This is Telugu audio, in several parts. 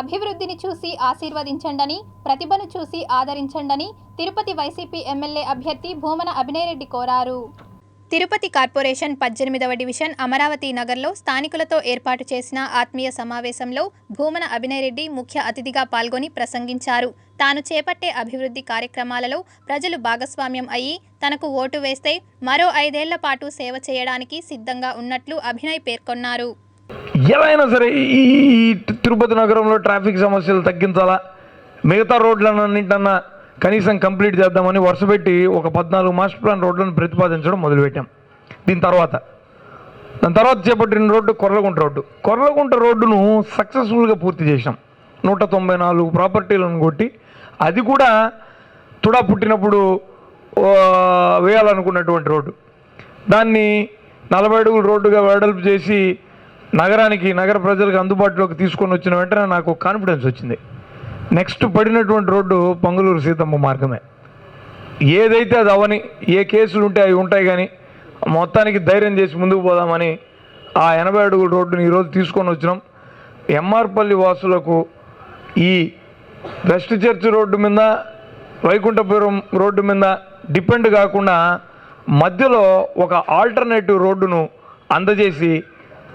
అభివృద్ధిని చూసి ఆశీర్వదించండని, ప్రతిభను చూసి ఆదరించండని తిరుపతి వైసీపీ ఎమ్మెల్యే అభ్యర్థి భూమన అభినయరెడ్డి కోరారు. తిరుపతి కార్పొరేషన్ 18వ డివిజన్ అమరావతి నగర్లో స్థానికులతో ఏర్పాటు చేసిన ఆత్మీయ సమావేశంలో భూమన అభినయరెడ్డి ముఖ్య అతిథిగా పాల్గొని ప్రసంగించారు. తాను చేపట్టే అభివృద్ధి కార్యక్రమాలలో ప్రజలు భాగస్వామ్యం అయ్యి తనకు ఓటు వేస్తే మరో 5 ఏళ్ల పాటు సేవ చేయడానికి సిద్ధంగా ఉన్నట్లు అభినయ్ పేర్కొన్నారు. ఎలా అయినా సరే ఈ తిరుపతి నగరంలో ట్రాఫిక్ సమస్యలు తగ్గించాలా, మిగతా రోడ్లన్నింటన్నా కనీసం కంప్లీట్ చేద్దామని వరుసపెట్టి ఒక 14 మాస్టర్ ప్లాన్ రోడ్లను ప్రతిపాదించడం మొదలుపెట్టాం. దాని తర్వాత చేపట్టిన రోడ్డు కొర్లగుంట రోడ్డును సక్సెస్ఫుల్గా పూర్తి చేసాం. 194 ప్రాపర్టీలను కొట్టి, అది కూడా తుడా పుట్టినప్పుడు వేయాలనుకున్నటువంటి రోడ్డు, దాన్ని 40 అడుగుల రోడ్డుగా వెడల్పు చేసి నగర ప్రజలకు అందుబాటులోకి తీసుకొని వచ్చిన వెంటనే నాకు కాన్ఫిడెన్స్ వచ్చింది. నెక్స్ట్ పడినటువంటి రోడ్డు పొంగలూరు సీతమ్మ మార్గమే. ఏదైతే అది అవని, ఏ కేసులు ఉంటే అవి ఉంటాయి, కానీ మొత్తానికి ధైర్యం చేసి ముందుకు పోదామని ఆ 80 అడుగుల రోడ్డుని ఈరోజు తీసుకొని వచ్చినాం. ఎంఆర్పల్లి వాసులకు ఈ వెస్ట్ చర్చ్ రోడ్డు మీద, వైకుంఠపురం రోడ్డు మీద డిపెండ్ కాకుండా మధ్యలో ఒక ఆల్టర్నేటివ్ రోడ్డును అందజేసి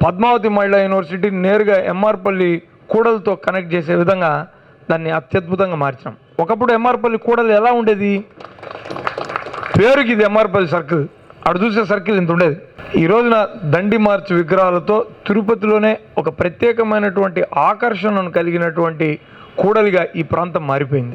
పద్మావతి మహిళా యూనివర్సిటీ నేరుగా ఎంఆర్పల్లి కూడలతో కనెక్ట్ చేసే విధంగా దాన్ని అత్యద్భుతంగా మార్చాం. ఒకప్పుడు ఎంఆర్పల్లి కూడలు ఎలా ఉండేది, పేరుకి ఇది ఎంఆర్పల్లి సర్కిల్, అటు చూసే సర్కిల్ ఇంత ఉండేది. ఈ రోజున దండి మార్చ్ విగ్రహాలతో తిరుపతిలోనే ఒక ప్రత్యేకమైనటువంటి ఆకర్షణను కలిగినటువంటి కూడలిగా ఈ ప్రాంతం మారిపోయింది.